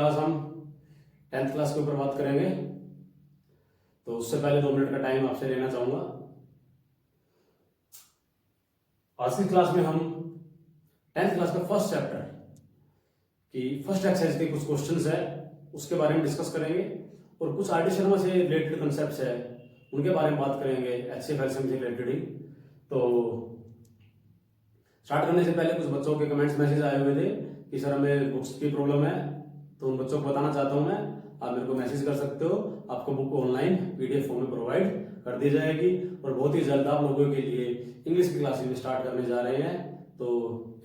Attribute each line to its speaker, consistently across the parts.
Speaker 1: Class हम 10th class के ऊपर बात करेंगे। तो उससे पहले 2 मिनट का टाइम आपसे लेना चाहूंगा। आज की क्लास में हम 10th क्लास का फर्स्ट चैप्टर की फर्स्ट एक्सरसाइज के कुछ क्वेश्चंस है उसके बारे में डिस्कस करेंगे और कुछ आर डी शर्मा से रिलेटेड कंसेप्ट है उनके बारे में बात करेंगे, एचसीएफ एलसीएम से रिलेटेड ही। तो स्टार्ट करने से पहले कुछ बच्चों के कमेंट्स मैसेज आए हुए थे कि सर हमें बुक्स की प्रॉब्लम है, तो उन बच्चों को बताना चाहता हूं मैं, आप मेरे को मैसेज कर सकते हो। आपको बुक ऑनलाइन पीडीएफ फॉर्म में प्रोवाइड कर दी जाएगी और बहुत ही जल्द आप लोगों के लिए इंग्लिश की क्लासेस में स्टार्ट करने जा रहे हैं। तो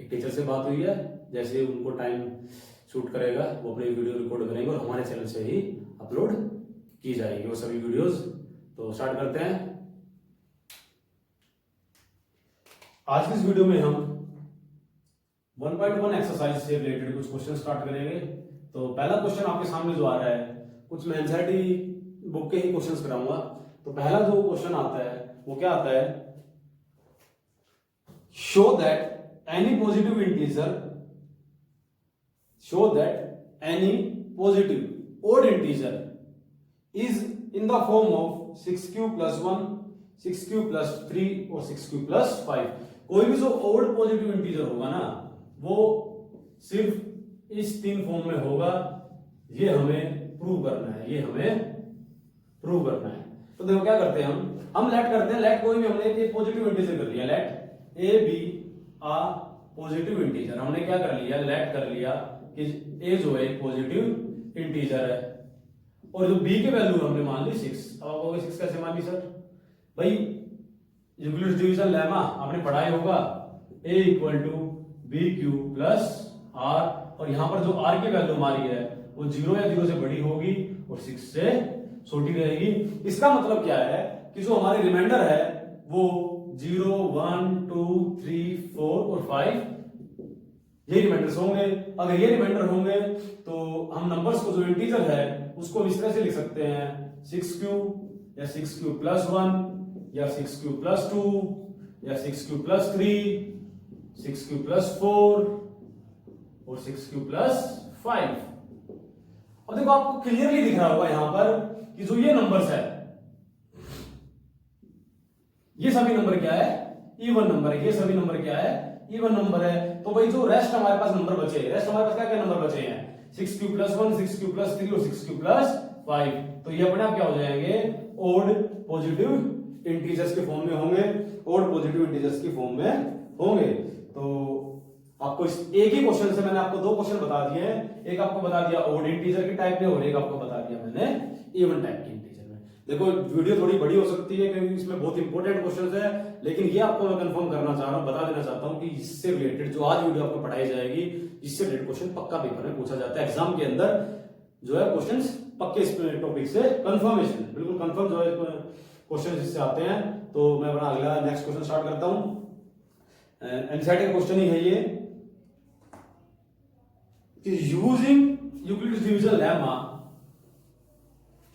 Speaker 1: एक टीचर से बात हुई है, जैसे उनको टाइम शूट करेगा वो अपनी वीडियो रिकॉर्ड करेंगे और हमारे चैनल से ही अपलोड की जाएगी वो सभी वीडियोस। तो स्टार्ट करते हैं। आज की इस वीडियो में हम 1.1 एक्सरसाइज से रिलेटेड कुछ क्वेश्चन स्टार्ट करेंगे। तो पहला क्वेश्चन आपके सामने जो आ रहा है, कुछ मैं एनसीईआरटी बुक के ही क्वेश्चंस कराऊंगा। तो पहला जो क्वेश्चन आता है वो क्या आता है, show that any positive odd integer is in the form of 6q plus 1, 6q plus 3 और 6q plus 5। कोई भी जो odd पॉजिटिव इंटीजर होगा ना वो सिर्फ इस 3 फॉर्म में होगा। ये हमें प्रूव करना है, तो देखो क्या करते हैं हम लेट करते हैं। लेट कोई भी हमने एक पॉजिटिव इंटीजर कर लिया, let a b a positive integer. हमने क्या कर लिया, लेट कर लिया कि ए जो है एक पॉजिटिव इंटीजर है और जो बी के वैल्यू हमने मान ली 6। अब आप कहोगे 6 कैसे मान ली सर? भाई यूक्लिड्स डिवीजन लेमा आपने पढ़ाई होगा, a equal to b q plus r, और यहां पर जो r की वैल्यू हमारी है वो 0 या 0 से बड़ी होगी और 6 से छोटी रहेगी। इसका मतलब क्या है कि जो हमारे रिमाइंडर है वो 0, 1, 2, 3, 4 और 5 ये रिमाइंडर्स होंगे। अगर ये रिमाइंडर होंगे तो हम नंबर्स को जो इंटीजर है उसको इस तरह से लिख सकते हैं, 6q या 6q प्लस 1 या 6q प्लस 2 या 6q प्लस 3, 6q प्लस 4 और 6q प्लस 5। अब देखो आपको क्लियरली दिख रहा होगा यहां पर कि जो ये नंबर्स है ये सभी नंबर क्या है, इवन नंबर है। ये सभी नंबर क्या है, इवन नंबर है। तो भाई जो रेस्ट हमारे पास नंबर बचे, रेस्ट हमारे पास क्या क्या नंबर बचे हैं, 6q प्लस 1, 6q प्लस 3 और 6q प्लस 5। तो ये अपने आप क्या हो जाएंगे, ओड पॉजिटिव इंटीजर्स के फॉर्म में होंगे, ओड पॉजिटिव इंटीजर्स की फॉर्म में होंगे। तो आपको इस एक ही क्वेश्चन से मैंने आपको 2 क्वेश्चन बता दिए हैं। एक आपको बता दिया ओड इंटीजर के टाइप में और एक आपको बता दिया मैंने इवन टाइप के इंटीजर में। देखो वीडियो थोड़ी बड़ी हो सकती है क्योंकि इसमें बहुत इंपॉर्टेंट क्वेश्चंस है, लेकिन ये आपको मैं कंफर्म करना चाह रहा हूं, बता देना चाहता हूं कि इससे रिलेटेड जो आज वीडियो आपको पढ़ाई जाएगी इससे रिलेटेड क्वेश्चन पक्का पेपर में पूछा जाता है। एग्जाम के अंदर जो है क्वेश्चंस पक्के इस टॉपिक से कंफर्मेशन, बिल्कुल कंफर्म जो है क्वेश्चन इससे आते हैं। तो मैं अपना अगला नेक्स्ट क्वेश्चन स्टार्ट करता हूं। एनसीईआरटी का क्वेश्चन ही है ये कि using Euclid's division lemma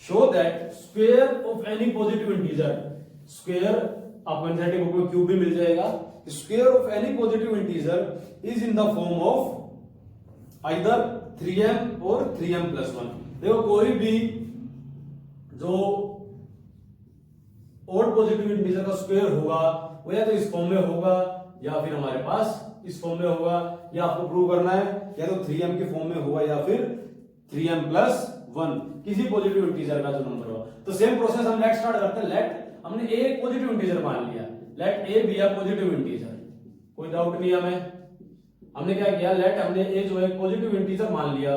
Speaker 1: show that square of any positive integer, square आपको एनसीईआरटी बुक में क्यूब भी मिल जाएगा, square of any positive integer is in the form of either 3m और 3m plus 1। देखो कोई भी जो odd पॉजिटिव इंटीजर का स्क्वायर होगा वो या तो इस फॉर्म में होगा या फिर हमारे पास इस फॉर्म में होगा, या आपको प्रूव करना है या तो 3m के फॉर्म में होगा या फिर 3m प्लस 1 किसी पॉजिटिव इंटीजर का जो नंबर हो। तो सेम प्रोसेस हम लेट स्टार्ट करते हैं। लेट हमने ए एक पॉजिटिव इंटीजर मान लिया, let a b a positive integer, कोई डाउट नहीं हमें। हमने क्या किया, लेट हमने ए जो है पॉजिटिव इंटीजर मान लिया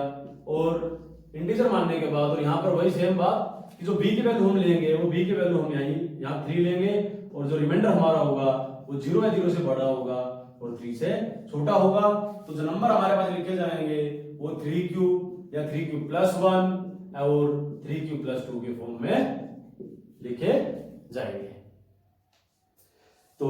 Speaker 1: और इंटीजर मानने के बाद और यहां पर वही सेम बात कि जो बी की वैल्यू हम लेंगे वो बी की वैल्यू हम यहां 3 लेंगे और जो रिमाइंडर हमारा होगा वो 0 या 0 से बड़ा होगा और 3 से छोटा होगा। तो जो नंबर हमारे पास लिखे जाएंगे वो 3q या 3q प्लस 1 और 3q प्लस 2 के फॉर्म में लिखे जाएंगे। तो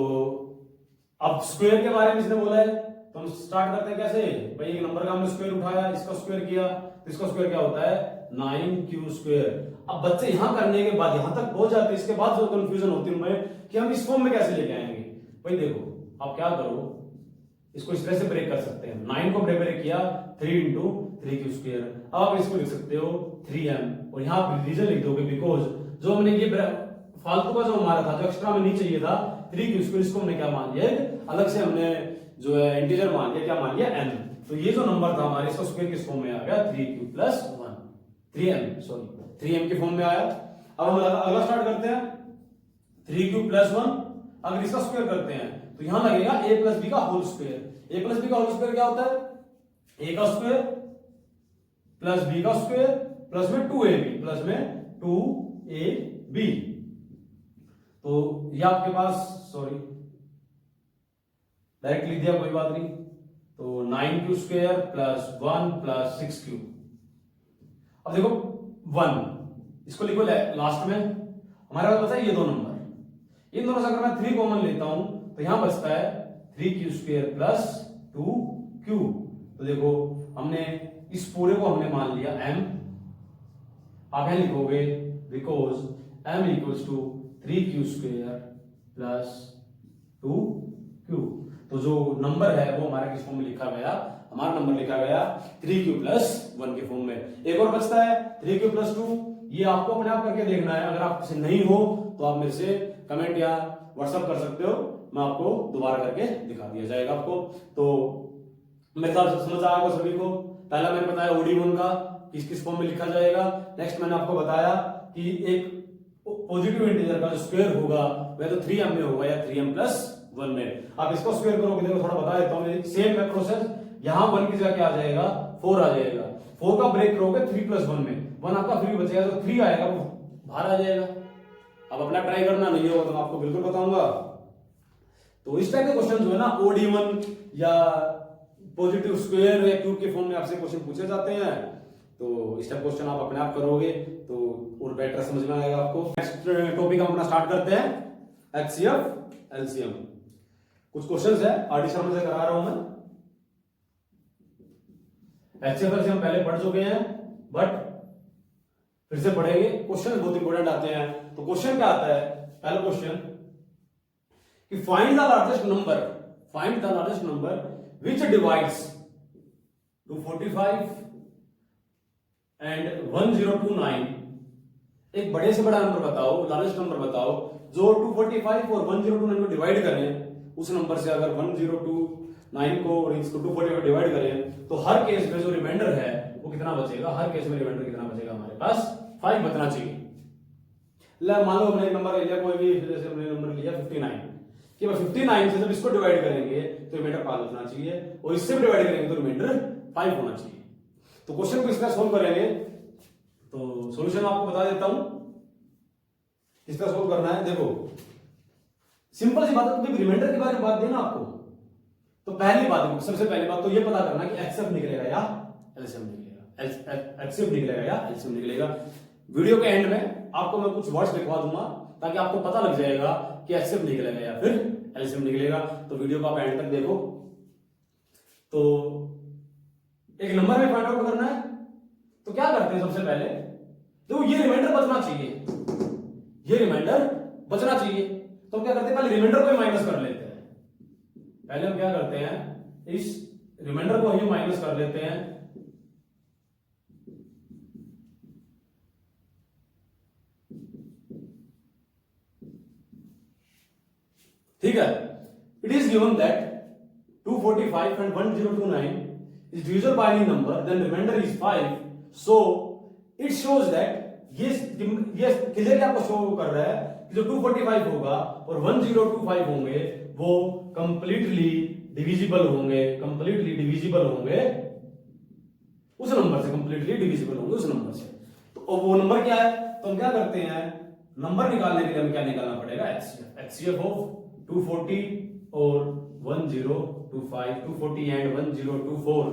Speaker 1: अब स्क्वायर के बारे में इसने बोला है तो हम स्टार्ट करते हैं कैसे, भाई एक नंबर का हमने स्क्वायर उठाया, इसका स्क्वायर किया तो इसका स्क्वायर क्या होता है 9q स्क्वायर। अब बच्चे यहां करने के बाद यहां तक पहुंच जाते हैं, इसके बाद जो कंफ्यूजन होती है उनमें कि हम इस फॉर्म में कैसे लेके आएंगे। भाई देखो आप क्या करो, इसको इस तरह से ब्रेक कर सकते हैं, 9 को ब्रेक किया 3 इंटू 3q²। अब आप इसको लिख सकते हो 3m और यहाँ आप रीजन लिख दोगे बिकॉज जो हमने ये फालतू का जो हमारा था, जो एक्स्ट्रा में नहीं चाहिए था 3q², इसको हमने क्या मान लिया, अलग से हमने जो है इंटीजर मान लिया, क्या मान लिया, m। तो ये जो नंबर था हमारे, इसका स्क्वायर किस फॉर्म में आ गया, 3m के फॉर्म में आया। अब हम अगला स्टार्ट करते हैं, 3q+1 अगर इसका स्क्वायर करते हैं तो यहां लगेगा a+b का होल स्क्वायर। a+b का होल स्क्वायर क्या होता है, a का स्क्वायर प्लस b का स्क्वायर प्लस में 2ab प्लस में 2ab। तो ये आपके पास, सॉरी डायरेक्ट लिख दिया, कोई बात नहीं। तो 9q² प्लस 1 प्लस 6q। अब देखो 1, इसको लिखो लास्ट में। हमारे पास बचा है ये दो नंबर, इन दोनों से अगर मैं 3 कॉमन लेता हूं तो यहां बचता है 3q² प्लस 2q। तो देखो हमने इस पूरे को हमने मान लिया m। आप यहां लिखोगे because m equals to 3q² plus 2q। तो जो नंबर है वो हमारे किस फॉर्म में लिखा गया, हमारा नंबर लिखा गया 3q+1 के फॉर्म में। एक और बचता है 3q+2, ये आपको अपने आप करके देखना है। अगर आपसे नहीं हो तो आप मेरे से कमेंट या व्हाट्सएप कर सकते हो, मैं आपको दोबारा करके दिखा दिया जाएगा आपको। तो मेरे ख्याल से समझ आएगा सभी को। पहला मैंने बताया OD1 का किस किस फॉर्म में लिखा जाएगा। नेक्स्ट मैंने आपको बताया कि एक पॉजिटिव इंटीजर का जो स्क्वायर होगा वह तो 3m में होगा या 3m+1 में। आप इसको स्क्वायर करोगे, देखो थोड़ा बता देता हूं, सेम है प्रोसेस। यहां 1 की जगह क्या आ जाएगा, 4 आ जाएगा। 4 का ब्रेक करोगे 3+1 में, 1 आपका फ्री बचेगा, तो 3 आएगा वो बाहर आ जाएगा। अब अपना ट्राई करना, नहीं होगा तो मैं आपको बिल्कुल बताऊंगा। तो इस टाइप के क्वेश्चन जो है ना OD1 या पॉजिटिव स्क्वायर या क्यूब के फॉर्म में आपसे क्वेश्चन पूछे जाते हैं। तो इस टाइप क्वेश्चन आप अपने आप करोगे तो और बेटर समझ में आएगा आपको। नेक्स्ट टॉपिक हम अपना स्टार्ट करते हैं, HCF LCM। कुछ क्वेश्चंस है आरडी शर्मा से करा रहा हूं मैं। HCF LCM पहले पढ़ चुके हैं बट फिर से पढ़ेंगे। क्वेश्चन बहुत इंपॉर्टेंट आते हैं। तो क्वेश्चन क्या आता है, पहला क्वेश्चन कि find the largest number which divides 245 and 1029। एक बड़े से बड़ा नंबर बताओ, लार्जेस्ट नंबर बताओ जो 245 और 1029 को डिवाइड करें। उस नंबर से अगर 1029 को और इसको 245 डिवाइड करें तो हर केस में जो रिमाइंडर है वो कितना बचेगा, हर केस में रिमाइंडर कितना बचेगा, हमारे पास 5 बचना चाहिए। मान लो हमने नंबर लिया कोई भी, जैसे हमने नंबर लिया 59 कि 59 से जब इसको डिवाइड करेंगे तो रिमाइंडर 5 होना चाहिए और इससे भी डिवाइड करेंगे तो रिमाइंडर 5 होना चाहिए। तो क्वेश्चन को इसका सोल्व करेंगे। तो सॉल्यूशन आपको बता देता हूं इसका सोल्व करना है। देखो सिंपल सी बात है, तो रिमाइंडर के बारे में बात देना आपको। तो पहली बात, सबसे पहली बात तो ये पता करना कि HCF निकलेगा या LCM निकलेगा, HCF निकलेगा या LCM निकलेगा। वीडियो के एंड में आपको मैं कुछ वर्ड्स लिखवा दूंगा ताकि आपको पता लग जाएगा कि HCF निकलेगा या फिर LCM निकलेगा। तो वीडियो को आप एंड तक देखो। तो एक नंबर में फाइंड आउट करना है तो क्या करते हैं, सबसे पहले देखो ये रिमाइंडर बचना चाहिए, ये रिमाइंडर बचना चाहिए। तो हम क्या करते हैं, पहले रिमाइंडर को ही माइनस कर लेते हैं। पहले हम क्या करते हैं, इस रिमाइंडर को ही माइनस कर लेते हैं। ठीक है, it is given that 245 and 1029 is divisible by any number, then remainder is 5. So it shows that ये क्लियरली आपको शो कर रहा है कि जो 245 होगा और 1025 होंगे वो कंप्लीटली डिविजिबल होंगे, कंप्लीटली डिविजिबल होंगे उस नंबर से, कंप्लीटली डिविजिबल होंगे उस नंबर से। तो वो नंबर क्या है, तो हम क्या करते हैं, नंबर निकालने के लिए हमें क्या निकालना पड़ेगा, HCF ऑफ 240 और 1025, 240 एंड 1024।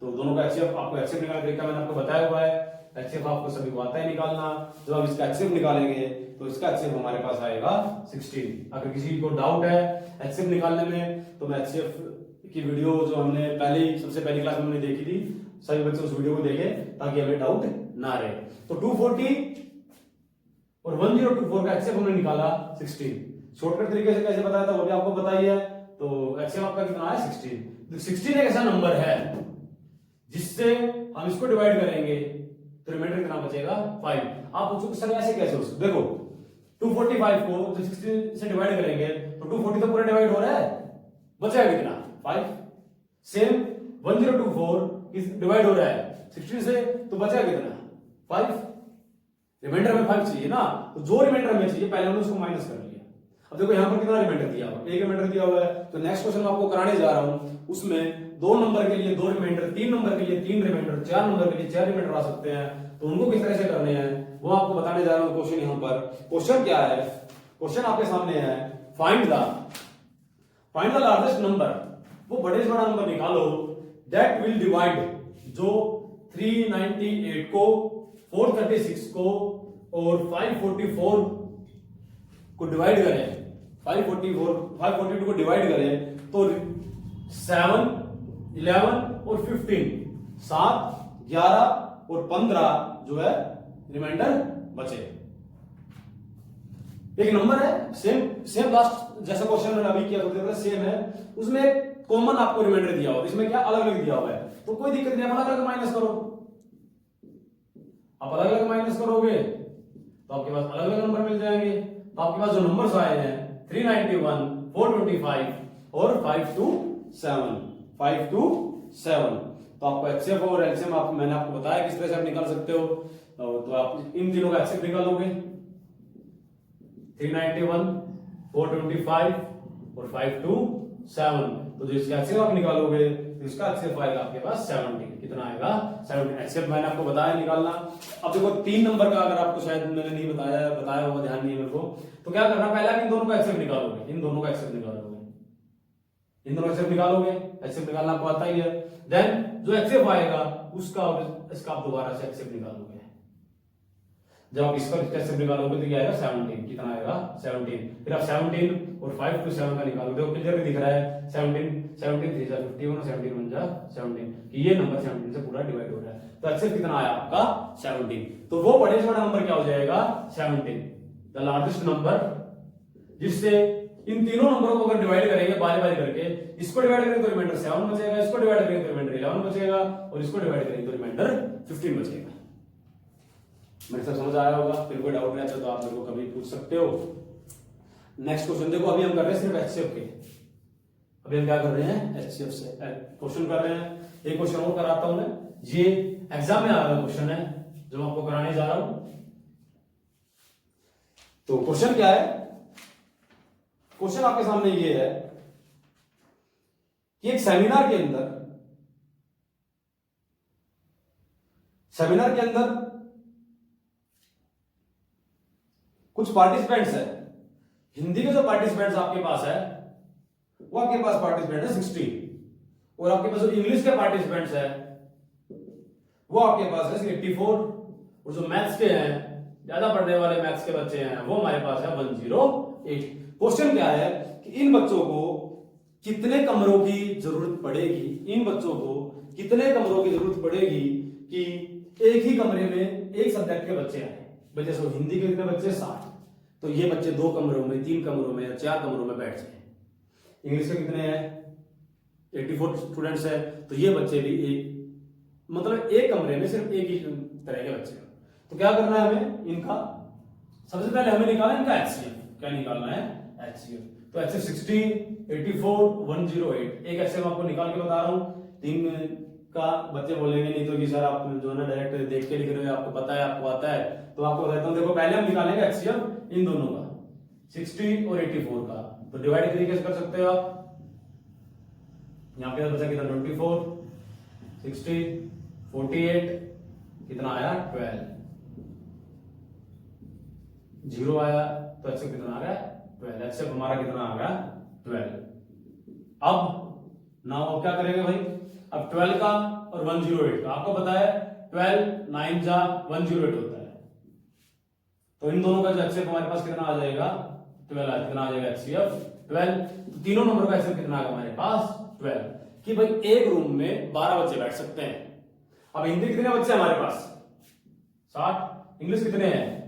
Speaker 1: तो दोनों का HCF, आपको HCF निकाल के मैंने आपको बताया हुआ है। HCF आपको सभी को आता है निकालना। जब हम इसका HCF निकालेंगे तो इसका HCF हमारे पास आएगा 16। अगर किसी को डाउट है HCF निकालने में तो मैं HCF की वीडियो जो हमने सबसे पहली क्लास में हमने देखी थी, सभी बच्चे उस वीडियो को देखें ताकि हमें डाउट ना रहे। तो 240 और 1024 का HCF हमने निकाला 16। शॉर्टकट तरीके से कैसे बताया था वो भी आपको बताइए। तो HCF आपका कितना है, 16। 16 एक ऐसा नंबर है जिससे हम इसको डिवाइड करेंगे तो रिमाइंडर कितना बचेगा 5। आप पूछो सर ऐसे कैसे हो सकता, देखो 245 को जब 16 से डिवाइड करेंगे तो 240 तो पूरा डिवाइड हो रहा है, बचेगा कितना 5। सेम 1024 डिवाइड हो रहा है 16 से तो बचेगा कितना 5। रिमाइंडर में 5 चाहिए ना, तो जो रिमाइंडर हमें चाहिए पहले हमने उसको माइनस कर लिया। अब देखो यहाँ पर कितना रिमाइंडर दिया हुआ, एक रिमाइंडर दिया हुआ है, तो नेक्स्ट क्वेश्चन मैं आपको कराने जा रहा हूं उसमें 2 नंबर के लिए 2 रिमाइंडर, 3 नंबर के लिए 3 रिमाइंडर, 4 नंबर के लिए 4 रिमाइंडर आ सकते हैं, तो उनको किस तरह से करने हैं वो आपको बताने जा रहा हूं। क्वेश्चन यहाँ पर क्वेश्चन क्या है, क्वेश्चन आपके सामने है फाइंड द लार्जेस्ट नंबर, वो बड़े से बड़ा नंबर निकालो दैट विल डिवाइड, जो 398 को 436 को और 544 को डिवाइड करें, 542 को डिवाइड करें तो 7, 11 और 15, 7, 11 और 15 जो है रिमाइंडर बचे। एक नंबर है सेम लास्ट जैसा क्वेश्चन मैंने अभी किया थोड़ी देर पहले सेम है, उसमें कॉमन आपको रिमाइंडर दिया हुआ, इसमें क्या अलग अलग दिया हुआ है, तो कोई दिक्कत नहीं, अलग अलग माइनस करो। आप अलग अलग माइनस करोगे तो आपके पास अलग अलग नंबर मिल जाएंगे। तो आपके पास जो नंबर्स आए हैं 391, 425 और 527, तो आपको एचसीएफ और एलसीएम मैंने आपको बताया किस तरह से आप निकाल सकते हो। तो आप इन तीनों का एचसीएफ निकालोगे 391, 425 और 527, तो जो इसका एचसीएफ आप निकालोगे तो इसका एचसीएफ आएगा आपके पास 17। कितना आएगा 17। एचसीएफ मैंने आपको बताया निकालना। अब देखो 3 नंबर का अगर आपको शायद मैंने नहीं बताया होगा, ध्यान नहीं है मेरे को, तो क्या करना, पहले इन दोनों का एचसीएफ निकालोगे, इन दोनों का एचसीएफ निकालोगे, एचसीएफ निकालना आपको आता ही है। देन जो एचसीएफ आएगा उसका और इसका आप दोबारा से एचसीएफ निकालोगे। जब आप इसका एचसीएफ निकालोगे तो क्या आएगा 17। कितना आएगा 17। फिर आप 17 और 5 to 7 का निकालोगे, देखो क्लियर दिख रहा है 17 3 जा 51 और 17 1 जा 17, कि ये नंबर 17 से पूरा डिवाइड हो रहा है। तो एचसीएफ कितना आया आपका 17। तो वो बड़े से बड़ा नंबर क्या हो जाएगा 17, द लार्जेस्ट नंबर, जिससे इन तीनों नंबरों को अगर डिवाइड करेंगे बारी बारी करके, इसको डिवाइड करेंगे तो रिमाइंडर 7 बचेगा, इसको डिवाइड करेंगे तो रिमाइंडर 11 बचेगा और इसको डिवाइड करेंगे तो रिमाइंडर 15 बचेगा। मेरे सब समझ आया होगा, फिर कोई डाउट नहीं आता तो आप मेरे को कभी पूछ सकते हो। नेक्स्ट क्वेश्चन देखो, अभी हम कर रहे हैं सिर्फ एचसीएफ के, अभी हम क्या कर रहे हैं एचसीएफ से क्वेश्चन कर रहे हैं। एक क्वेश्चन और कराता हूं मैं, ये एग्जाम में आ रहा क्वेश्चन है जो मैं आपको कराने जा रहा हूं। तो क्वेश्चन क्या है, क्वेश्चन आपके सामने ये है कि एक सेमिनार के अंदर कुछ पार्टिसिपेंट्स है, हिंदी के जो पार्टिसिपेंट्स आपके पास है वो आपके पास पार्टिसिपेंट है 60, और आपके पास जो इंग्लिश के पार्टिसिपेंट्स है वो आपके पास है 84, और जो मैथ्स के हैं, ज्यादा पढ़ने वाले मैथ्स के बच्चे हैं, वो हमारे पास है 108। क्वेश्चन क्या है कि इन बच्चों को कितने कमरों की जरूरत पड़ेगी, इन बच्चों को कितने कमरों की जरूरत पड़ेगी कि एक ही कमरे में एक सब्जेक्ट के बच्चे आए। जैसे हिंदी के कितने बच्चे 60, तो ये बच्चे 2 कमरों में, 3 कमरों में या 4 कमरों में बैठ जाए। इंग्लिश के कितने हैं 84 स्टूडेंट्स है, तो ये बच्चे भी मतलब एक कमरे में सिर्फ एक ही तरह के बच्चे हैं। तो क्या करना है हमें, इनका सबसे पहले हमें निकालना इनका एचसीएफ। क्या निकालना है एचसीएफ, तो एचसीएफ 60, 84, 108, एक एचसीएफ आपको निकाल के बता रहा हूं। 3 का बच्चे बोलेंगे नहीं तो कि सर आप जो है ना डायरेक्ट देख के लिख रहे हो, आपको पता है, आपको आता है, तो आपको बताता हूं। देखो पहले हम निकालेंगे एचसीएफ इन दोनों का 60 और 84 का, तो डिवाइड तरीके से कर सकते हो आप। यहां पे बचा कितना 24, 60, 48, कितना आया 12, 0 आया, तो एचसीएफ कितना आ गया 12। एचसीएफ हमारा कितना आ गया 12। अब नाउ क्या करेंगे भाई, अब 12 का और 108 का आपको पता है 12 9 जा 108 होता है, तो इन दोनों का जो एचसीएफ हमारे पास कितना आ जाएगा 12। कितना आ जाएगा एचसीएफ 12। तो तीनों नंबर का एचसीएफ कितना आ गया हमारे पास 12, कि भाई एक रूम में 12 बच्चे बैठ सकते हैं। अब हिंदी कितने बच्चे हमारे पास 60, इंग्लिश कितने हैं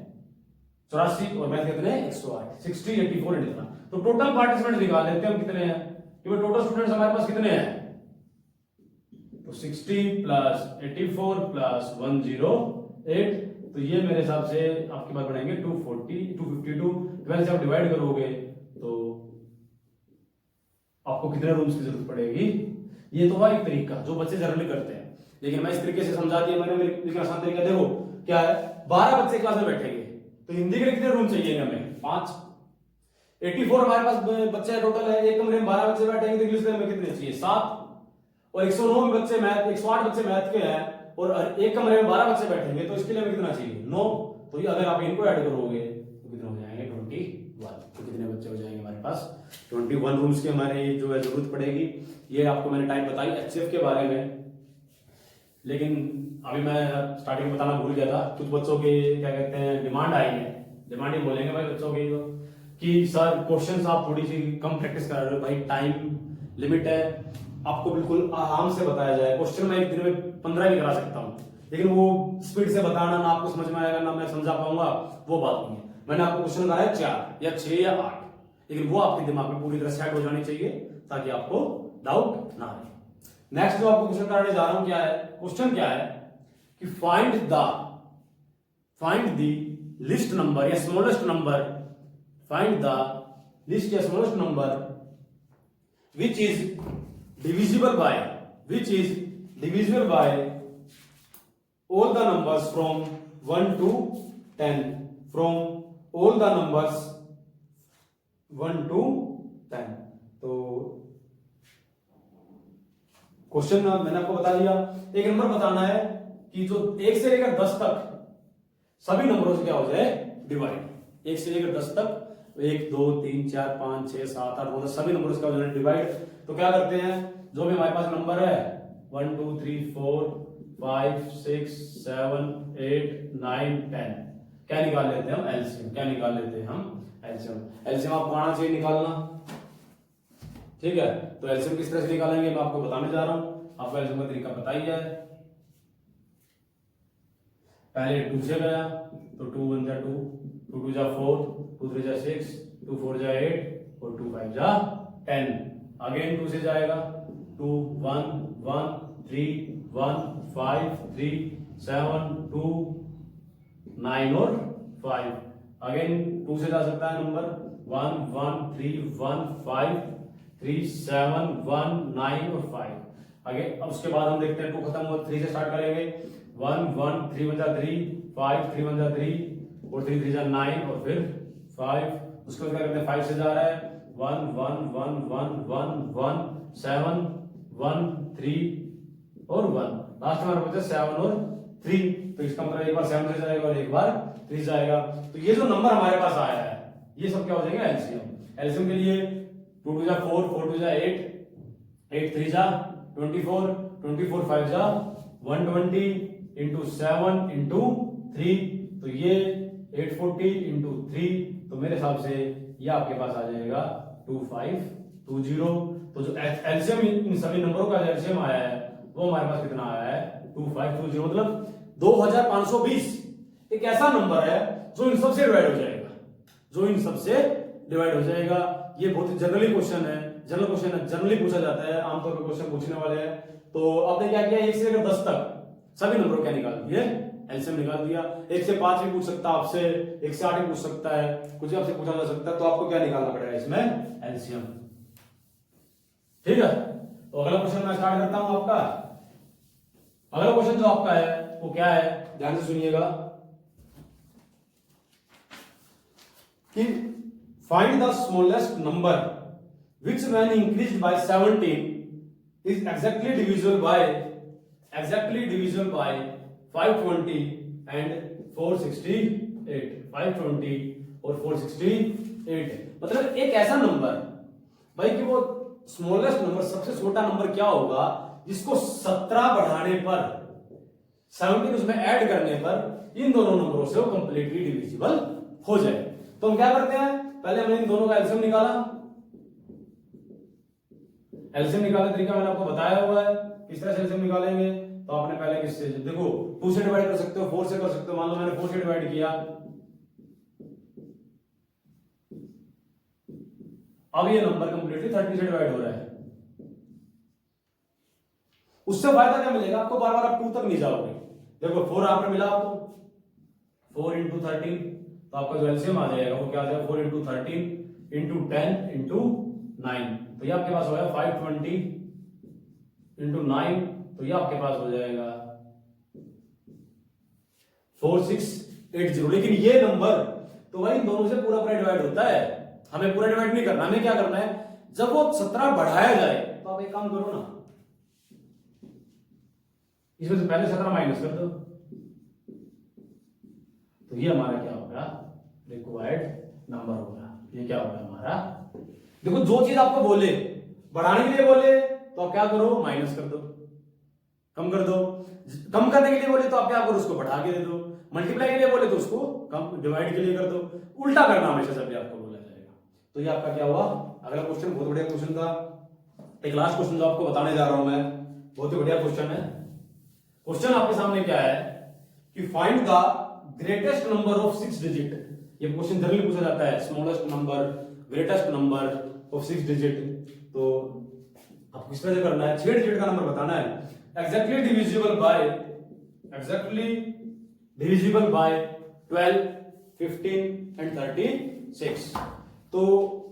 Speaker 1: 84 और मैथ कितने हैं 108, 60, 84 एंड इतना। तो टोटल पार्टिसिपेंट निकाल लेते हैं हम कितने हैं, कि टोटल स्टूडेंट्स हमारे पास कितने हैं तो 60 प्लस 84 प्लस 108, तो ये मेरे हिसाब से आपके पास बनेंगे 240 252। 12 से आप डिवाइड करोगे तो आपको कितने रूम्स की जरूरत पड़ेगी। ये तो हुआ एक तरीका जो बच्चे जनरली करते हैं, लेकिन मैं इस तरीके से समझा दिया मैंने, लेकिन आसान तरीका देखो क्या है। 12 बच्चे क्लास में बैठेंगे तो हिंदी के लिए कितने रूम चाहिए हमें, 5। 84 हमारे पास बच्चे टोटल है, एक कमरे में 12 बच्चे बैठेंगे तो इंग्लिश में कितने चाहिए, 7। और 109 बच्चे मैथ, 108 बच्चे मैथ के हैं और एक कमरे में 12 बच्चे बैठेंगे तो इसके लिए हमें कितना चाहिए, 9। तो ये अगर आप इनको ऐड करोगे तो कितने हो जाएंगे, 21। तो कितने बच्चे हो जाएंगे हमारे पास, 21 रूम्स की हमारी जो है जरूरत पड़ेगी। ये आपको मैंने टाइप बताई एचसीएफ के बारे में, लेकिन अभी मैं स्टार्टिंग में बताना भूल गया था। कुछ बच्चों के क्या कहते हैं डिमांड आई है, डिमांड ही बोलेंगे भाई बच्चों की कि सर क्वेश्चंस आप थोड़ी सी कम प्रैक्टिस कर रहे हो, भाई टाइम लिमिट है, आपको बिल्कुल आराम से बताया जाए। क्वेश्चन मैं एक दिन में 15 भी करा सकता हूँ, लेकिन वो स्पीड से बताना ना आपको समझ में आएगा ना मैं समझा पाऊंगा, वो बात नहीं है। मैंने आपको क्वेश्चन कराया 4 या 6 या 8, लेकिन वो आपके दिमाग में पूरी तरह सेट हो जानी चाहिए ताकि आपको डाउट ना आए। नेक्स्ट जो आपको क्वेश्चन कराने जा रहा हूं क्या है, क्वेश्चन क्या है कि फाइंड द लिस्ट नंबर या smallest number, find the least या smallest number which is divisible by all the numbers from 1 to 10, from all the numbers 1 to 10। तो क्वेश्चन मैंने आपको बता दिया, एक नंबर बताना है कि जो 1 से लेकर 10 तक सभी नंबरों से क्या हो जाए, डिवाइड। 1 से लेकर 10 तक 1 2 3 4 5 6 7 8 9 सभी नंबरों से क्या हो जाए, डिवाइड। तो क्या करते हैं, जो भी हमारे पास नंबर है 1 2 3 4 5 6 7 8 9 10, क्या निकाल लेते हैं हम, एलसीएम। क्या निकाल लेते हैं हम, एलसीएम। एलसीएम आपको आना चाहिए निकालना, ठीक है। तो एलसीएम किस तरह से निकालेंगे मैं आपको बताने जा रहा हूं। आपको एलसीएम का तरीका पता ही है, पहले 2 से गया तो 2 1 जा 2, 2 2 जा 4, 2 3 जा 6, 2 4 जा 8 और 2 5 जा 10। अगेन 2 से जाएगा 2 1 1 3 1 5 3 7 2 9 और 5। अगेन 2 से जा सकता है नंबर 1 1 3 1 5 3 7 1 9 और 5। आगे अब उसके बाद हम देखते हैं 2 खत्म हुआ, 3 से स्टार्ट करेंगे 1 1 3 1 जा 3 5 3 1 जा 3 और 3 3 जा 9 और फिर 5। उसके बाद क्या करते हैं 5 से जा रहा है 1 1 1 1 1 1 7 1 3 और 1। लास्ट में हमारे बचे 7 और 3, तो इसका मतलब एक बार 7 से जाएगा और एक बार 3 जाएगा। तो ये जो नंबर हमारे पास आया है ये सब क्या हो जाएगा, एलसीएम। एलसीएम के लिए 2 2 जा 4 4 2 जा 8 8 3 जा 24 24 5 जा 120 इंटू 7 इंटू 3, तो ये 840 इंटू 3, तो मेरे हिसाब से ये आपके पास आ जाएगा 2520। तो जो एलसीएम इन सभी नंबरों का एलसीएम आया है वो हमारे पास कितना आया है, 2520, मतलब 2520 एक ऐसा नंबर है जो इन सबसे डिवाइड हो जाएगा, जो इन सबसे डिवाइड हो जाएगा। ये बहुत ही जनरली क्वेश्चन है, जनरल क्वेश्चन है, जनरली पूछा जाता है, आमतौर पर क्वेश्चन पूछने वाले हैं। तो आपने क्या किया, 1 से लेकर 10 तक सभी नंबरों क्या निकाल दिए, एलसीएम निकाल दिया। 1 से 5 भी पूछ सकता है आपसे, 1 से 8 भी पूछ सकता है, कुछ भी आपसे पूछा जा सकता है। तो आपको क्या निकालना पड़ेगा इसमें, एलसीएम, ठीक है। तो अगला क्वेश्चन मैं स्टार्ट करता हूं आपका। अगला क्वेश्चन जो आपका है वो क्या है, ध्यान से सुनिएगा कि find the smallest number which when increased by 17 is exactly divisible by 520 and 468। 520 और 468, मतलब एक ऐसा नंबर भाई कि वो स्मॉलेस्ट नंबर, सबसे छोटा नंबर क्या होगा जिसको 17 बढ़ाने पर 17 उसमें ऐड करने पर इन दोनों नंबरों से वो कंप्लीटली डिविजिबल हो जाए। तो हम क्या करते हैं, पहले हमने इन दोनों का एलसीएम निकाला। एलसीएम निकालने तरीका मैंने आपको बताया हुआ है, किस तरह से एलसीएम निकालेंगे। तो आपने पहले किससे, देखो 2 से डिवाइड कर सकते हो, 4 से कर सकते हो। मान लो मैंने 4 से डिवाइड किया, अब ये नंबर कंप्लीटली 30 से डिवाइड हो रहा है। उससे फायदा क्या मिलेगा आपको, बार बार आप 2 तक नहीं जाओगे। देखो 4 आपने मिला आपको, 4 इंटू 13, तो आपका जो एलसीएम आ जाएगा वो क्या आ जाएगा, 4 इंटू 13 इंटू 10 इंटू 9, तो ये आपके पास हो जाएगा 520 इंटू 9, तो ये आपके पास हो जाएगा 4680। लेकिन ये नंबर तो भाई दोनों से पूरा डिवाइड होता है, हमें पूरा डिवाइड नहीं करना, हमें क्या करना है, जब वो 17 बढ़ाया जाए तो आप एक काम करो ना, इसमें से पहले 17 माइनस कर दो, तो ये हमारा क्या होगा, रिक्वायर्ड नंबर होगा। ये क्या होगा हमारा, देखो जो चीज आपको बोले बढ़ाने के लिए बोले तो आप क्या करो, माइनस कर दो, कम कर दो। कम करने के लिए बोले तो आप क्या करो, उसको बढ़ा के दे दो। मल्टीप्लाई के लिए बोले तो उसको कम डिवाइड के लिए कर दो। उल्टा करना हमेशा जब भी आपको बोला जाएगा। तो ये आपका क्या हुआ, अगला क्वेश्चन बहुत बढ़िया क्वेश्चन था, एक लास्ट क्वेश्चन जो आपको बताने जा रहा हूं मैं, बहुत ही बढ़िया क्वेश्चन है। क्वेश्चन आपके सामने क्या है कि find the greatest number of 6 digit. ये क्वेश्चन जनरली पूछा जाता है, smallest number, greatest number of 6 digit. तो आपको किस तरह से करना है, 6 डिजिट का नंबर बताना है, exactly divisible by 12, 15 and 36। तो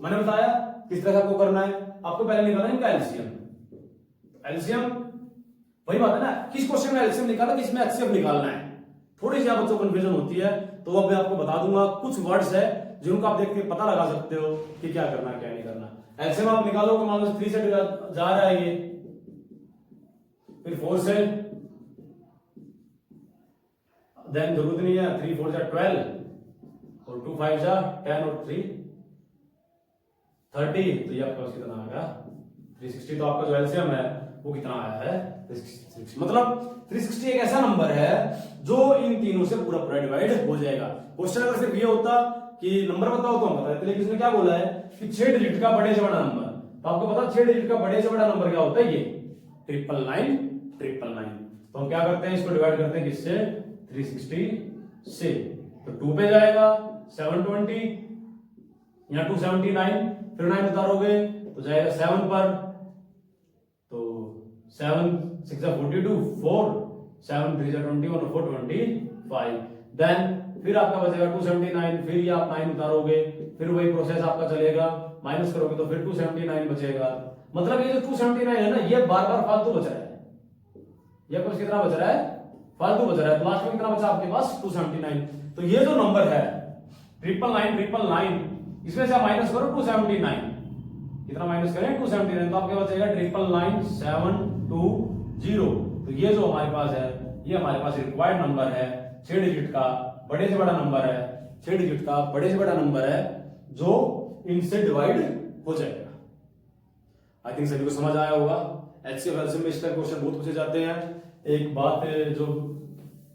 Speaker 1: मैंने बताया किस तरह से आपको करना है, आपको पहले निकालना है इनका एलसीएम। एलसीएम वही बात है ना, किस क्वेश्चन में एलसीएम निकाला, किसमें एचसीएफ निकालना है। थोड़ी सी आप बच्चों को कंफ्यूजन होती है, तो अब मैं आपको बता दूंगा कुछ वर्ड्स है जिनको आप देख के पता लगा सकते हो कि क्या करना क्या नहीं करना। एलसीएम आप निकालोगे, मान लो 3 से जा रहा है ये, फिर 4 से, देन जरूरत नहीं है, 3 4 जा 12 और 2 5 जा 10 और 3 30, तो ये आपका पास कितना आएगा 360। तो आपका जो एलसीएम है वो कितना आया है 360। मतलब 360 एक ऐसा नंबर है जो इन तीनों से पूरा पूरा डिवाइड हो जाएगा। क्वेश्चन अगर सिर्फ ये होता कि नंबर बताओ तो हम बता देते, लेकिन इसने क्या बोला है कि 6 डिजिट का बड़े से बड़ा नंबर। तो आपको पता 6 डिजिट का बड़े से बड़ा नंबर क्या होता है, ये 999। तो हम क्या करते हैं, इसको डिवाइड करते हैं किससे, 360 से। तो 2 पे जाएगा 720, यहाँ 279, फिर 9 उतारोगे तो जाएगा 7 पर, तो 7 6 42, 4 7 3 21 और 4 25। देन फिर आपका बचेगा 279, फिर ये आप 9 उतारोगे, फिर वही प्रोसेस आपका चलेगा, माइनस करोगे तो फिर 279 बचेगा। मतलब ये जो 279 है ना, ये बार बार फालतू बच रहा है, ये कुछ कितना बच रहा है, फालतू बच रहा है। तो लास्ट में कितना बचा आपके पास 279। तो ये जो नंबर है 999, इसमें से आप माइनस करो 279, कितना माइनस करें 279, तो आपके बचेगा 999,720। तो ये जो हमारे पास है, ये हमारे पास रिक्वायर्ड नंबर है, 6 डिजिट का बड़े से बड़ा नंबर है, 6 डिजिट का बड़े से बड़ा नंबर है जो इनसे डिवाइड हो जाएगा। आई थिंक सभी को समझ आया होगा। एचसीएफ एलसीएम में इस तरह क्वेश्चन बहुत पूछे जाते हैं। एक बात जो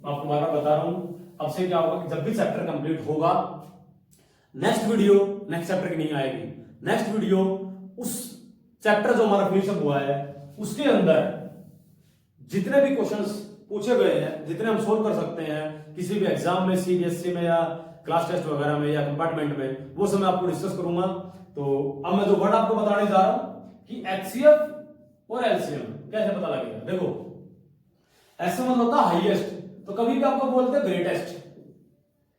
Speaker 1: आपको बार बार बता रहा हूं, अब से क्या होगा कि जब भी चैप्टर कंप्लीट होगा, नेक्स्ट वीडियो नेक्स्ट चैप्टर की नहीं आएगी, नेक्स्ट वीडियो उस चैप्टर जो हमारा फिनिश हुआ है उसके अंदर जितने भी क्वेश्चंस पूछे गए हैं, जितने हम सोल्व कर सकते हैं किसी भी एग्जाम में, सीबीएसई में या क्लास टेस्ट वगैरह में या कंपार्टमेंट में, वो सब मैं आपको डिस्कस करूंगा। तो अब मैं जो वर्ड आपको बताने जा रहा हूं कि एचसीएफ और एलसीएम कैसे पता लगेगा। देखो एचसीएम मतलब होता है हाईएस्ट, तो कभी भी आपको बोलते हैं ग्रेटेस्ट,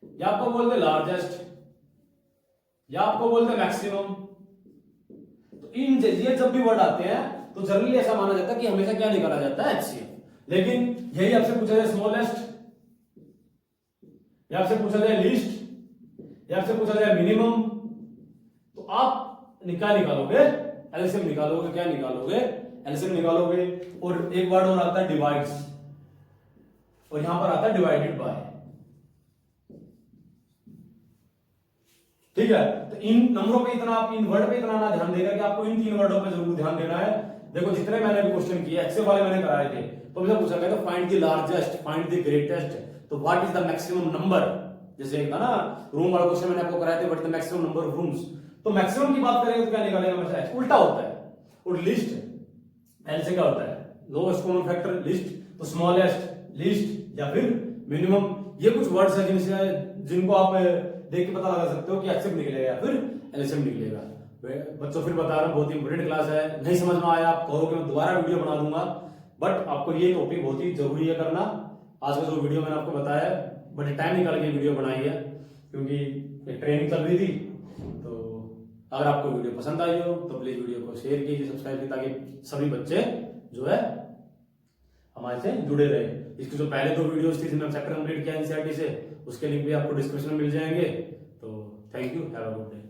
Speaker 1: या आपको बोलते लार्जेस्ट, या आपको बोलते मैक्सिमम। तो इन ये जब भी वर्ड आते हैं तो जनरली ऐसा माना जाता है कि हमेशा क्या निकाला जाता है एचसीएफ। लेकिन यही आपसे पूछा जाए स्मॉलेस्ट, या आपसे पूछा जाए लीस्ट, या आपसे पूछा जाए मिनिमम, तो आप निकालोगे एलसीएम निकालोगे, क्या निकालोगे एलसीएम निकालोगे। और एक वर्ड और आता है डिवाइड्स, और यहां पर आता है डिवाइडेड बाय। ठीक है, तो इन नंबरों पे इतना, आप इन वर्ड पे इतना ना ध्यान देगा कि आपको इन 3 वर्डों पे जरूर ध्यान देना है। देखो जितने मैंने भी क्वेश्चन किए एक्सेल वाले मैंने कराए थे, तो मुझे पूछा गया था find the largest, find the greatest, तो what is the maximum number. जैसे एक था ना रूम वाला क्वेश्चन मैंने आपको कराया था, what is the maximum number of rooms. तो मैक्सिमम की बात करेंगे तो क्या निकालेगा, हमेशा उल्टा होता है। और लिस्ट एल से क्या होता है, लोएस्ट कॉमन फैक्टर लिस्ट, तो स्मॉलेस्ट, लीस्ट या फिर मिनिमम। ये कुछ वर्ड्स हैं जिनको आप देख के पता लगा सकते हो कि एक्सेप्ट निकलेगा या फिर एलसीएम निकलेगा। बच्चों फिर बता रहा हूं, बहुत ही इंपोर्टेंट क्लास है, नहीं समझ में आया आप कहो कि मैं दोबारा वीडियो बना दूंगा, बट आपको ये टॉपिक बहुत ही जरूरी है करना। आज का जो वीडियो मैंने आपको बताया है, बट टाइम निकाल के वीडियो बनाई है क्योंकि एक ट्रेनिंग चल रही थी। तो अगर आपको वीडियो पसंद आई हो तो प्लीज वीडियो को शेयर कीजिए, सब्सक्राइब कीजिए, ताकि सभी बच्चे जो है हमारे से जुड़े रहे। इसकी जो पहले 2 वीडियोस थी जिनमें चैप्टर कंप्लीट किया एनसीईआरटी से, उसके लिंक भी आपको डिस्क्रिप्शन में मिल जाएंगे। तो thank you, have a good day.